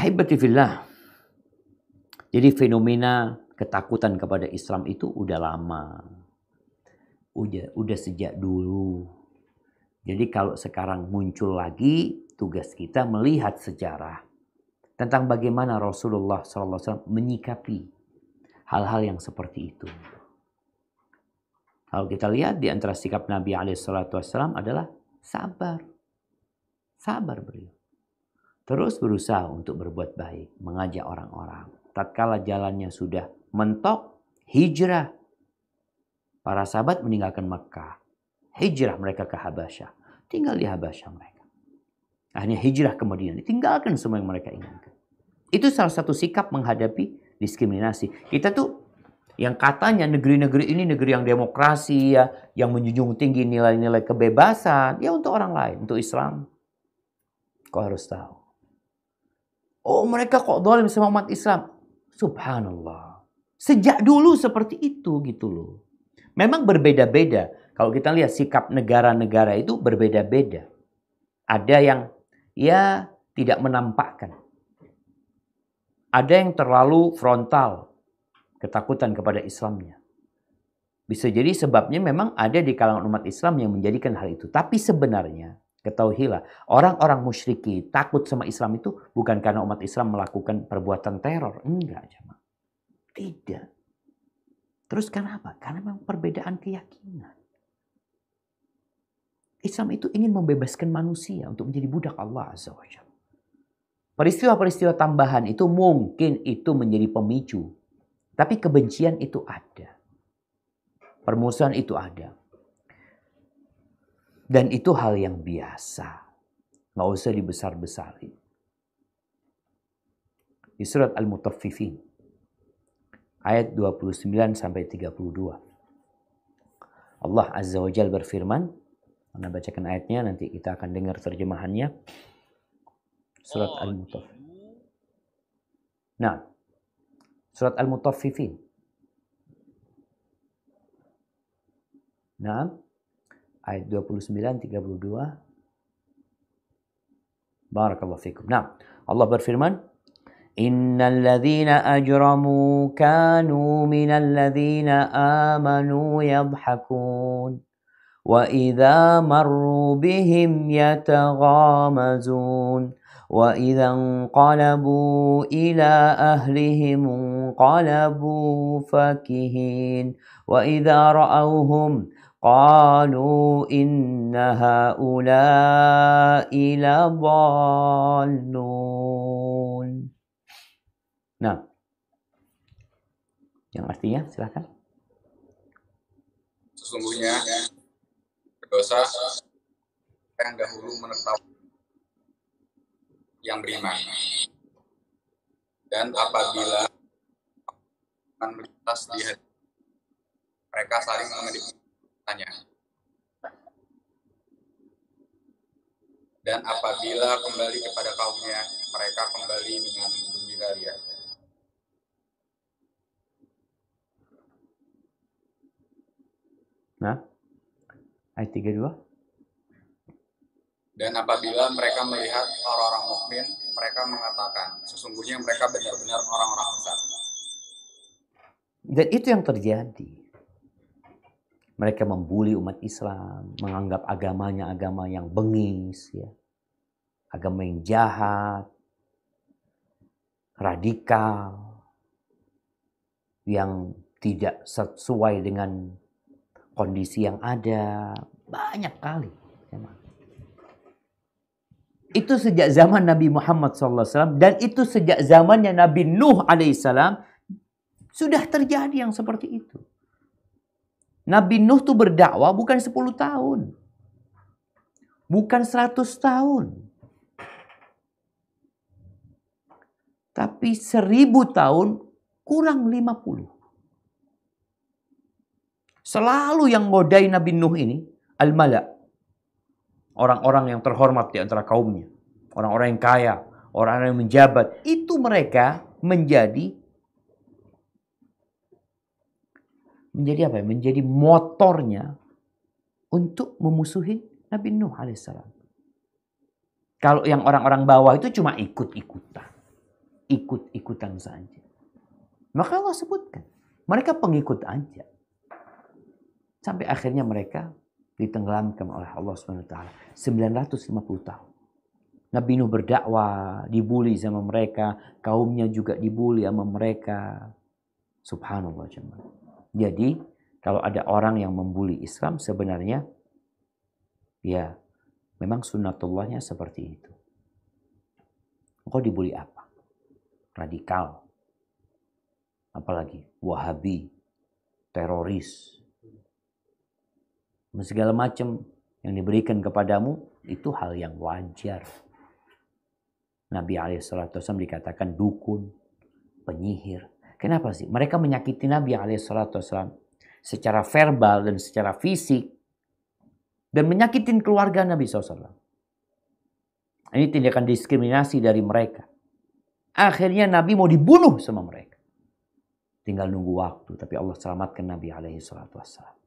Ahibati fillah. Jadi fenomena ketakutan kepada Islam itu udah lama. Udah sejak dulu. Jadi kalau sekarang muncul lagi, tugas kita melihat sejarah tentang bagaimana Rasulullah SAW menyikapi hal-hal yang seperti itu. Kalau kita lihat di antara sikap Nabi SAW adalah sabar. Sabar beliau. Terus berusaha untuk berbuat baik, mengajak orang-orang. Tatkala jalannya sudah mentok, hijrah. Para sahabat meninggalkan Mekah. Hijrah mereka ke Habasyah. Tinggal di Habasyah mereka. Akhirnya hijrah ke Madinah. Tinggalkan semua yang mereka inginkan. Itu salah satu sikap menghadapi diskriminasi. Kita tuh yang katanya negeri-negeri ini negeri yang demokrasi ya, yang menjunjung tinggi nilai-nilai kebebasan. Ya untuk orang lain, untuk Islam. Kau harus tahu. Oh mereka kok zalim sama umat Islam. Subhanallah. Sejak dulu seperti itu gitu loh. Memang berbeda-beda. Kalau kita lihat sikap negara-negara itu berbeda-beda. Ada yang ya tidak menampakkan. Ada yang terlalu frontal. Ketakutan kepada Islamnya. Bisa jadi sebabnya memang ada di kalangan umat Islam yang menjadikan hal itu. Tapi sebenarnya ketahuilah, orang-orang musyriki takut sama Islam itu bukan karena umat Islam melakukan perbuatan teror. Enggak, jemaah. Tidak. Terus karena apa? Karena memang perbedaan keyakinan. Islam itu ingin membebaskan manusia untuk menjadi budak Allah Azza wa Jalla. Peristiwa-peristiwa tambahan itu mungkin itu menjadi pemicu. Tapi kebencian itu ada. Permusuhan itu ada. Dan itu hal yang biasa. Nggak usah dibesar-besarin. Di surat Al-Mutaffifin. Ayat 29-32. Allah Azza wa Jalla berfirman. Anda bacakan ayatnya, nanti kita akan dengar terjemahannya. Surat Al-Mutaffifin. Nah. Surat Al-Mutaffifin. Nah. Ayat 29-32. Barakallahu fikum. Nah, Allah berfirman, Innal ladzina ajramu kanu minal ladzina amanu yadhhakun wa idza marru bihim yataghamazun wa idza anqalabu ila ahlihim anqalabu fakihin wa idza ra'awhum qalu inna haula'i ladallun. Nah, yang artinya silakan. Sesungguhnya berdosa yang dahulu menetap yang beriman, dan apabila melintas di hati mereka saling mengendikannya, dan apabila kembali kepada kaumnya mereka kembali dengan gembira ria. Nah, ayat 32. Dan apabila mereka melihat orang-orang mukmin, mereka mengatakan, sesungguhnya mereka benar-benar orang-orang besar. Dan itu yang terjadi. Mereka membuli umat Islam, menganggap agamanya agama yang bengis, ya. Agama yang jahat, radikal, yang tidak sesuai dengan kondisi yang ada. Banyak kali. Itu sejak zaman Nabi Muhammad SAW dan itu sejak zamannya Nabi Nuh alaihissalam sudah terjadi yang seperti itu. Nabi Nuh tuh berdakwah bukan 10 tahun. Bukan 100 tahun. Tapi 1000 tahun kurang 50. Selalu yang ngodai Nabi Nuh ini al-mala'. Orang-orang yang terhormat di antara kaumnya. Orang-orang yang kaya. Orang-orang yang menjabat. Itu mereka menjadi apa ya? Menjadi motornya untuk memusuhi Nabi Nuh alaihissalam. Kalau yang orang-orang bawah itu cuma ikut-ikutan. ikut-ikutan saja. Maka Allah sebutkan, mereka pengikut aja. Sampai akhirnya mereka ditenggelamkan oleh Allah SWT 950 tahun. Nabi Nuh berdakwah, dibully sama mereka, kaumnya juga dibully sama mereka. Subhanallah jemaah. Jadi kalau ada orang yang membuli Islam sebenarnya ya memang sunnatullahnya seperti itu. Engkau dibully apa? Radikal. Apalagi Wahabi, teroris. Segala macam yang diberikan kepadamu itu hal yang wajar. Nabi SAW dikatakan dukun, penyihir. Kenapa sih? Mereka menyakiti Nabi SAW secara verbal dan secara fisik. Dan menyakitin keluarga Nabi SAW. Ini tindakan diskriminasi dari mereka. Akhirnya Nabi mau dibunuh sama mereka. Tinggal nunggu waktu. Tapi Allah selamatkan Nabi SAW.